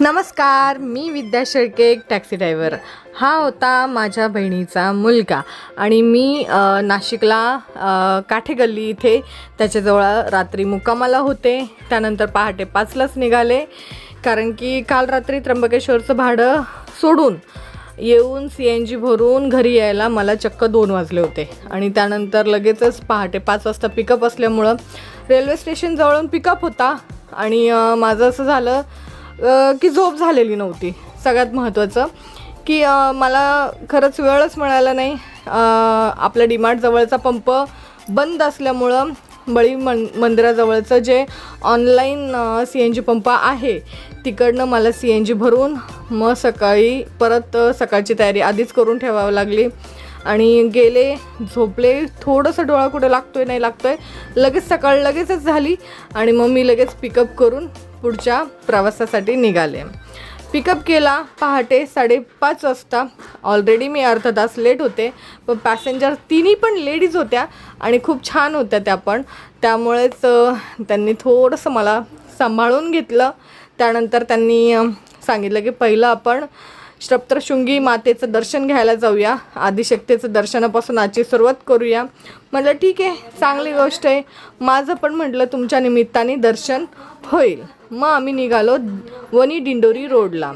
नमस्कार, मी विद्या शेळके, एक taxi driver. हा होता माझ्या बहिणीचा मुलगा आणि मी नाशिकला काठे गल्ली इथे त्याच्याजवळ रात्री मुक्कामाला होते. त्यानंतर पहाटे 5लाच निघाले, कारण की काल रात्री त्र्यंबकेश्वरचं भाडं सोडून येऊन CNG भरून घरी यायला मला चक्क 2 वाजले होते. आणि त्यानंतर लगेचच पहाटे 5 वाजता पिकअप असल्यामुळं रेल्वे स्टेशन जवळून पिकअप होता. आणि माझं असं झालं की झोप झालेली नव्हती. सगळ्यात महत्त्वाचं की मला खरंच वेळच मिळाला नाही. आपल्या डीमार्ट जवळचा पंप बंद असल्यामुळं बळी मंदिराजवळचं जे ऑनलाईन CNG पंप आहे तिकडनं मला CNG भरून मग सकाळी परत सकाळची तयारी आधीच करून ठेवावी लागली. आणि गेले, झोपले, थोडंसं डोळा कुठे लागतोय नाही लागतोय, लगेच सकाळ लगेचच झाली. आणि मग मी लगेच पिकअप करून पुढच्या प्रवासासाठी निघाले. पिकअप केला पहाटे 5:30 वाजता. ऑलरेडी मी अर्धा तास लेट होते, पण पॅसेंजर तिन्ही पण लेडीज होत्या आणि खूप छान होत्या त्या पण. त्यामुळेच त्यांनी थोडंसं मला सांभाळून घेतलं. त्यानंतर त्यांनी सांगितलं की पहिलं आपण सप्तशृंगी मातेचं दर्शन घ्यायला जाऊया, आदिशक्तीचं दर्शनापासून आजची सुरुवात करूया. म्हटलं ठीक आहे, चांगली गोष्ट आहे. माझं पण म्हटलं तुमच्या निमित्ताने दर्शन होईल. मग आम्ही निघालो वनी दिंडोरी रोडला.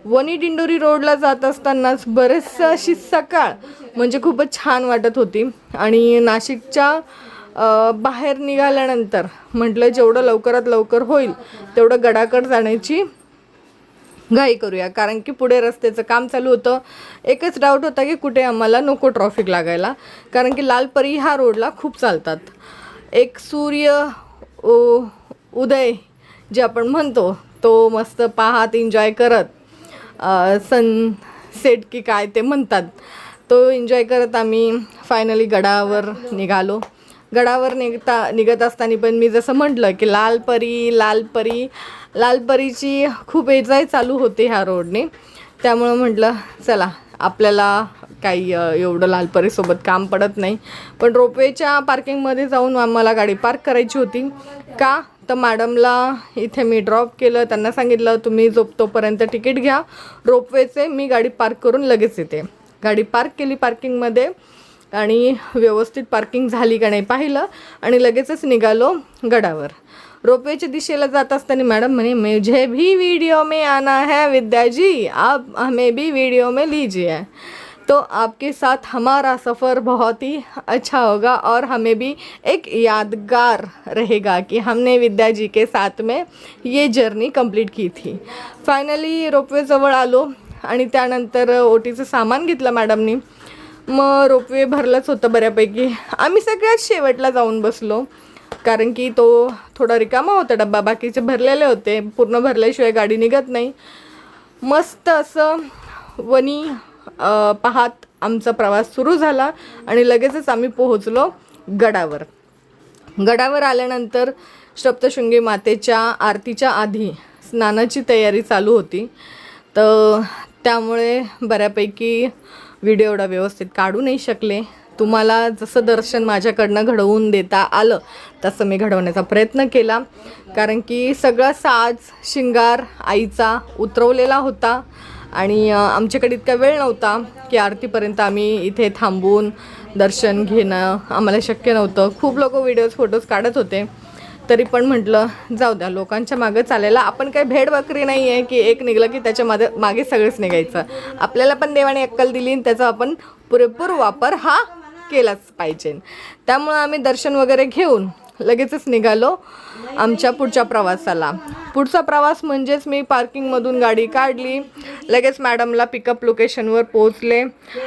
वनी दिंडोरी रोडला जात असतानाच बरेचसं अशी सकाळ म्हणजे खूपच छान वाटत होती. आणि नाशिकच्या बाहेर निघाल्यानंतर म्हटलं जेवढं लवकरात लवकर होईल तेवढं गडाकडे जाण्याची घाई करूया, कारण की पुढे रस्त्याचं काम चालू होतं. एकच डाऊट होता की कुठे आम्हाला नको ट्रॉफिक लागायला, कारण की लालपरी ह्या रोडला खूप चालतात. एक सूर्य उदय जे आपण म्हणतो तो मस्त पाहत एन्जॉय करत सनसेट की काय ते म्हणतात तो एन्जॉय करत आम्ही फायनली गडावर निघालो. गडावर निघत असताना पण मी जसं म्हटलं की लालपरीची खूप एन्जॉय चालू होते ह्या रोडने. त्यामुळं म्हटलं चला, आपल्याला काही एवढं लालपरीसोबत काम पडत नाही. पण रोपवेच्या पार्किंगमध्ये जाऊन आम्हाला गाडी पार्क करायची होती. का तर मॅडमला इथे मी ड्रॉप केलं, त्यांना सांगितलं तुम्ही तोपर्यंत तिकीट घ्या रोपवेचे, मी गाडी पार्क करून लगेच येते. गाडी पार्क केली पार्किंगमध्ये आणि व्यवस्थित पार्किंग झाली का नाही पाहिलं आणि लगेचच निघालो गडावर. रोपवेच्या दिशेला जात असताना मॅडम म्हणे मुझे भी वीडियो में आना है विद्या जी, आप हमें भी वीडियो में लीजिए, तो आपके साथ हमारा सफ़र बहुत ही अच्छा होगा और हमें भी एक यादगार रहेगा कि हमने विद्या जी के साथ में ये जर्नी कंप्लीट की थी. फायनली रोपवेजवळ आलो आणि त्यानंतर ओटीचं सामान घेतलं मॅडमनी. मग रोपवे भरलंच होतं बऱ्यापैकी. आम्ही सगळ्यात शेवटला जाऊन बसलो, कारण की तो थोडा रिकामा होता डब्बा, बाकीचे भरलेले होते. पूर्ण भरल्याशिवाय गाडी निघत नाही. मस्त असं वनी पाहत आमचा प्रवास सुरू झाला आणि लगेचच आम्ही पोहोचलो गडावर. गडावर आल्यानंतर सप्तशृंगी मातेच्या आरतीच्या आधी स्नानाची तयारी चालू होती. तर त्यामुळे बऱ्यापैकी व्हिडिओ एवढा व्यवस्थित काढू नाही शकले. तुम्हाला जसं दर्शन माझ्याकडनं घडवून देता आलं तसं मी घडवण्याचा प्रयत्न केला, कारण की सगळा साज शिंगार आईचा उतरवलेला होता. आणि आमच्याकडे इतका वेळ नव्हता की आरतीपर्यंत आम्ही इथे थांबून दर्शन घेणं आम्हाला शक्य नव्हतं. खूप लोक फोटोज काढत होते, तरी पण म्हटलं जाऊ द्या, लोकांच्या मागं चालायला आपण काही भेड बकरी नाही आहे की एक निघलं की त्याच्या मागे सगळंच निघायचं. आपल्याला पण देवाने अक्कल दिली आणि त्याचा आपण पुरेपूर वापर हा केलाच पाहिजे. त्यामुळं आम्ही दर्शन वगैरे घेऊन लगेचच निघालो आमच्या पुढच्या प्रवासाला. पुढचा प्रवास म्हणजेच मी पार्किंगमधून गाडी काढली, लगेच मॅडमला पिकअप लोकेशनवर पोहोचले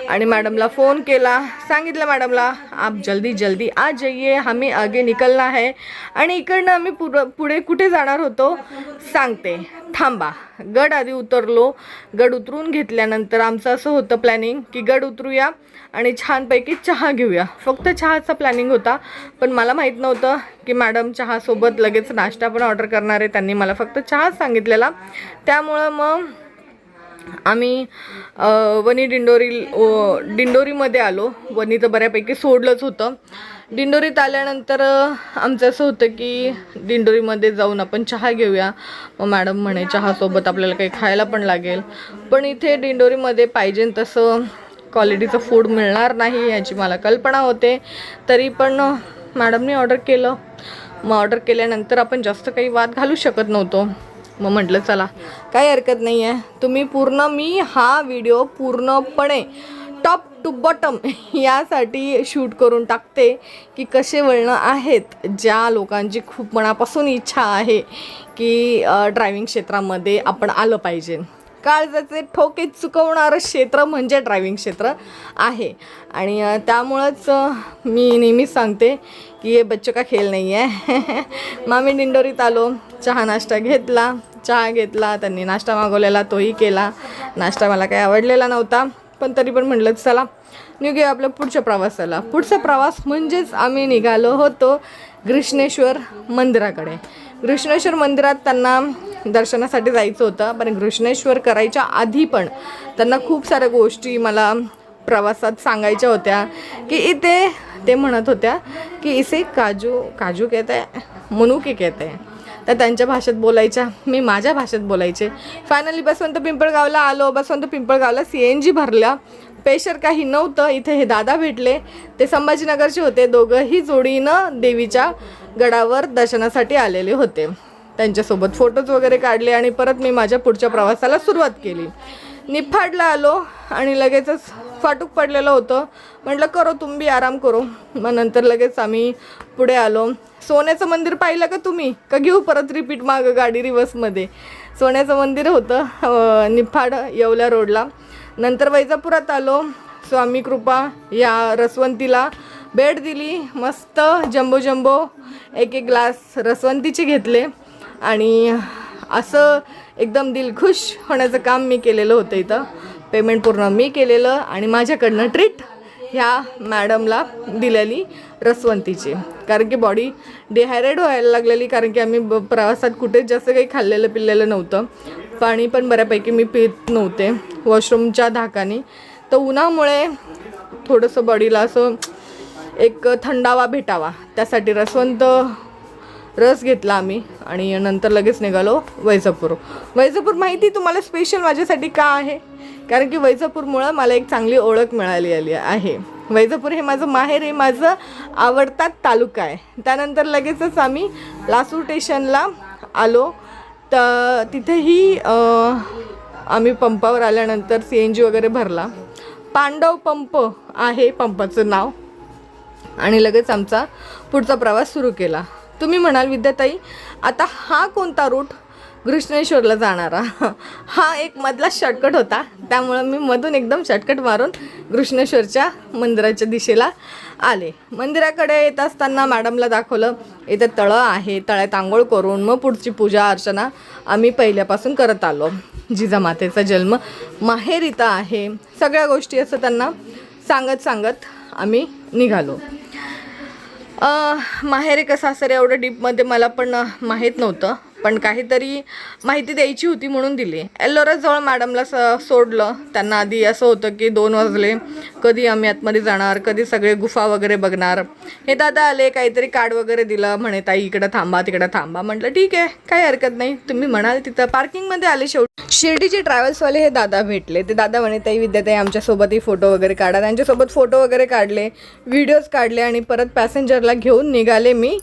आणि मॅडमला फोन केला. सांगितलं मॅडमला आप जल्दी जल्दी आ जाइए, हमें आगे निकलना है. आणि इकडनं आम्ही पुढे कुठे जाणार होतो सांगते, थांबा. गड आधी उतरलो. गड उतरून घेतल्यानंतर आमचं असं होतं प्लॅनिंग की गड उतरूया आणि छानपैकी चहा घेऊया. फक्त चहाचा प्लॅनिंग होता, पण मला माहीत नव्हतं की मॅडम चहासोबत लगेच नाश्ता पण ऑर्डर करणार आहे. त्यांनी मला फक्त चहा सांगितलेला. त्यामुळं मग आम्ही वणी दिंडोरीमध्ये आलो. वणी तर बऱ्यापैकी सोडलंच होतं. दिंडोरीत आल्यानंतर आमचं असं होतं की दिंडोरीमध्ये जाऊन आपण चहा घेऊया. मग मॅडम म्हणे चहासोबत आपल्याला काही खायला पण लागेल, पण इथे दिंडोरीमध्ये पाहिजे तसं क्वालिटीचं फूड मिळणार नाही याची मला कल्पना होते. तरी पण मॅडमने ऑर्डर केलं. मग ऑर्डर केल्यानंतर आपण जास्त काही वाद घालू शकत नव्हतो. मग म्हटलं चला काही हरकत नाही आहे, तुम्ही मी हा व्हिडिओ पूर्णपणे टॉप टू बॉटम यासाठी शूट करून टाकते की कसे वळणं आहेत ज्या लोकांची खूप मनापासून इच्छा आहे की ड्रायव्हिंग क्षेत्रामध्ये आपण आलं पाहिजे. काळजाचे ठोके चुकवणारं क्षेत्र म्हणजे ड्रायव्हिंग क्षेत्र आहे. आणि त्यामुळंच मी नेहमीच सांगते की हे बच्चों का खेळ नाही आहे. मग मी दिंडोरीत आलो, चहा घेतला. त्यांनी नाश्ता मागवलेला तोही केला. नाश्ता मला काही आवडलेला नव्हता, पण तरी पण म्हटलं चला निघूया आपल्या पुढच्या प्रवासाला. पुढचा प्रवास म्हणजेच आम्ही निघालो होतो घृष्णेश्वर मंदिराकडे. घृष्णेश्वर मंदिरात त्यांना दर्शनासाठी जायचं होतं, पण घृष्णेश्वर करायच्या आधी पण त्यांना खूप साऱ्या गोष्टी मला प्रवासात सांगायच्या होत्या की इथे ते म्हणत होत्या की इसे काजू कहते हैं, मनुके कहते हैं. तर त्यांच्या भाषेत बोलायच्या, मी माझ्या भाषेत बोलायचे. फायनली बसवंत पिंपळगावला आलो. बसवंत पिंपळगावला CNG भरल्या. पेशर काही नव्हतं. इथे हे दादा भेटले, ते संभाजीनगरचे होते. दोघंही जोडीनं देवीच्या गडावर दर्शनासाठी आलेले होते. त्यांच्यासोबत फोटोज वगैरे काढले आणि परत मी माझ्या पुढच्या प्रवासाला सुरुवात केली. निफाडला आलो आणि लगेचच फाटूक पडलेलं होतं. म्हटलं करो तुम भी आराम करो. मग नंतर लगेच आम्ही पुढे आलो. सोन्याचं मंदिर पाहिलं का तुम्ही, का घेऊ परत रिपीट मागं गाडी रिवर्समध्ये. सोन्याचं मंदिर होतं निफाड येवला रोडला. नंतर वैजापुरात आलो. स्वामी कृपा या रसवंतीला भेट दिली. मस्त जम्बो एक ग्लास रसवंतीचे घेतले आणि असं एकदम दिलखुश होण्याचं काम मी केलेलं होतं. इथं पेमेंट पूर्ण मी केलेलं आणि माझ्याकडनं ट्रीट ह्या मॅडमला दिलेली रसवंतीची. कारण की बॉडी डिहायड्रेट व्हायला लागलेली, कारण की आम्ही प्रवासात कुठेच जास्त काही खाल्लेलं पिल्लेलं नव्हतं. पाणी पण बऱ्यापैकी मी पित नव्हते वॉशरूमच्या धाकाने. तर उन्हामुळे थोडंसं बॉडीला असं एक थंडावा भेटावा त्यासाठी रसवंत रस घेतला आम्ही आणि नंतर लगेच निघालो वैजापूर. माहिती तुम्हाला स्पेशल माझ्यासाठी का आहे, कारण की वैजापूरमुळं मला एक चांगली ओळख मिळाली आहे. वैजापूर हे माझं माहेर आहे, माझं आवडता तालुका आहे. त्यानंतर लगेचच आम्ही लासूर स्टेशनला आलो. तर तिथेही आम्ही पंपावर आल्यानंतर CNG वगैरे भरला. पांडव पंप आहे पंपाचं नाव. आणि लगेच आमचा पुढचा प्रवास सुरू केला. तुम्ही म्हणाल विद्याताई आता हा कोणता रूट घृष्णेश्वरला जाणारा, हा एक मधला शॉर्टकट होता. त्यामुळं मी मधून एकदम शॉर्टकट मारून घृष्णेश्वरच्या मंदिराच्या दिशेला आले. मंदिराकडे येत असताना मॅडमला दाखवलं इथं तळं आहे, तळ्यात आंघोळ करून मग पुढची पूजा अर्चना आम्ही पहिल्यापासून करत आलो. जिजामातेचा जन्म माहेर इथं आहे. सगळ्या गोष्टी असं त्यांना सांगत आम्ही निघालो. माहेरी का सासरे एवढं डीपमध्ये मला पण माहीत नव्हतं, पण काहीतरी माहिती द्यायची होती म्हणून दिली. एल्लोराजवळ मॅडमला सोडलं. त्यांना आधी असं होतं की 2 वाजले, कधी आम्ही आतमध्ये जाणार, कधी सगळे गुफा वगैरे बघणार. हे दादा आले, काहीतरी कार्ड वगैरे दिलं, म्हणे ताई इकडं थांबा तिकडं थांबा. म्हटलं ठीक आहे काही हरकत नाही, तुम्ही म्हणाल तिथं. पार्किंगमध्ये आले. शेवटी शिर्डीचे ट्रॅव्हल्सवाले हे दादा भेटले. ते दादा म्हणे ताई विद्याताई आमच्यासोबतही फोटो वगैरे काढा. त्यांच्यासोबत फोटो वगैरे काढले, व्हिडिओज काढले आणि परत पॅसेंजरला घेऊन निघाले मी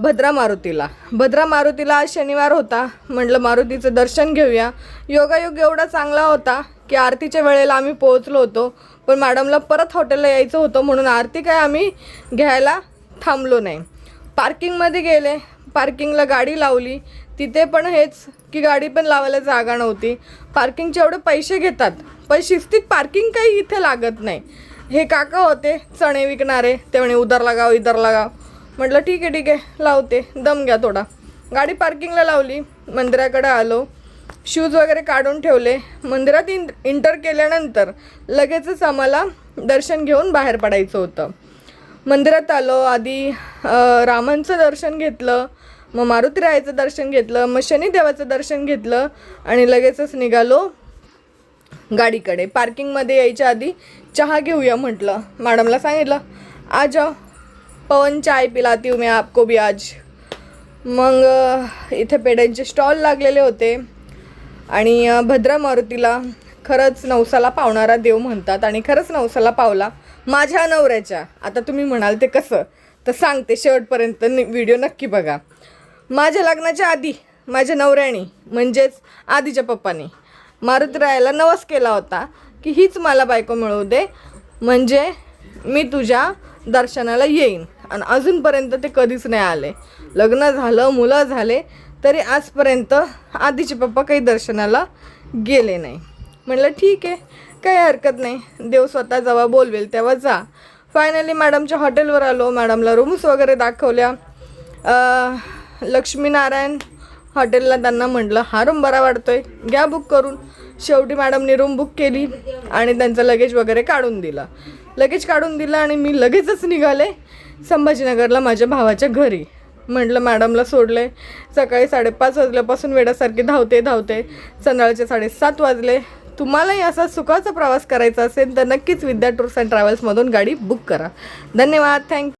भद्रा मारुतीला. आज शनिवार होता. म्हटलं मारुतीचं दर्शन घेऊया. योगायोग एवढा चांगला होता की आरतीच्या वेळेला आम्ही पोहोचलो होतो, पण मॅडमला परत हॉटेलला यायचं होतं म्हणून आरती काय आम्ही घ्यायला थांबलो नाही. पार्किंगमध्ये गेले, पार्किंगला गाडी लावली. तिथे पण हेच की गाडी पण लावायला जागा नव्हती. पार्किंगचे एवढे पैसे घेतात, पण शिस्तीत पार्किंग काही इथे लागत नाही. हे काका होते चणे विकणारे, ते म्हणे उधर लगाव इधर लगाव. म्हटलं ठीक आहे लावते, दम घ्या थोडा. गाडी पार्किंगला लावली. मंदिराकडे आलो. शूज वगैरे काढून ठेवले. मंदिरात इंटर केल्यानंतर लगेचच आम्हाला दर्शन घेऊन बाहेर पडायचं होतं. मंदिरात आलो. आधी रामांचं दर्शन घेतलं, मग मारुतीरायाचं दर्शन घेतलं, मग शनिदेवाचं दर्शन घेतलं आणि लगेचच निघालो गाडीकडे. पार्किंगमध्ये यायच्या आधी चहा घेऊया म्हटलं. मॅडमला सांगितलं आ जाओ पवन चाय पिलाती हूँ मैं आपको भी आज. मग इथे पेड्यांचे स्टॉल लागलेले होते आणि भद्रा मारुतीला खरंच नवसाला पावणारा देव म्हणतात आणि खरंच नवसाला पावला माझ्या नवऱ्याच्या. आता तुम्ही म्हणाल ते कसं, तर सांगते, शेवटपर्यंत व्हिडिओ नक्की बघा. माझ्या लग्नाच्या आधी माझ्या नवऱ्याने म्हणजेच आधीच्या पप्पाने मारुतीरायाला नवस केला होता की हीच मला बायको मिळवू दे, म्हणजे मी तुझ्या दर्शनाला येईन. आणि अजूनपर्यंत ते कधीच नाही आले. लग्न झालं, मुलं झाले, तरी आजपर्यंत आधीचे पप्पा काही दर्शनाला गेले नाही. म्हटलं ठीक आहे, काही हरकत नाही, देव स्वतः जेव्हा बोलवेल तेव्हा जा. फायनली मॅडमच्या हॉटेलवर आलो. मॅडमला रूम्स वगैरे दाखवल्या. लक्ष्मीनारायण हॉटेलला त्यांना म्हटलं हा रूम बरा वाटतोय, घ्या बुक करून. शेवटी मॅडमने रूम बुक केली आणि त्यांचं लगेज वगैरे काढून दिलं. लगेज काढून दिलं आणि मी लगेचच निघाले संभाजीनगरला माझ्या भावाच्या घरी. म्हटलं मॅडमला सोडले. सकाळी 5:30 वाजल्यापासून वेड्यासारखे धावते संध्याकाळचे 7:30 वाजले. तुम्हालाही असा सुखाचा प्रवास करायचा असेल तर नक्कीच विद्या टूर्स अँड ट्रॅव्हल्समधून गाडी बुक करा. धन्यवाद. थँक्यू.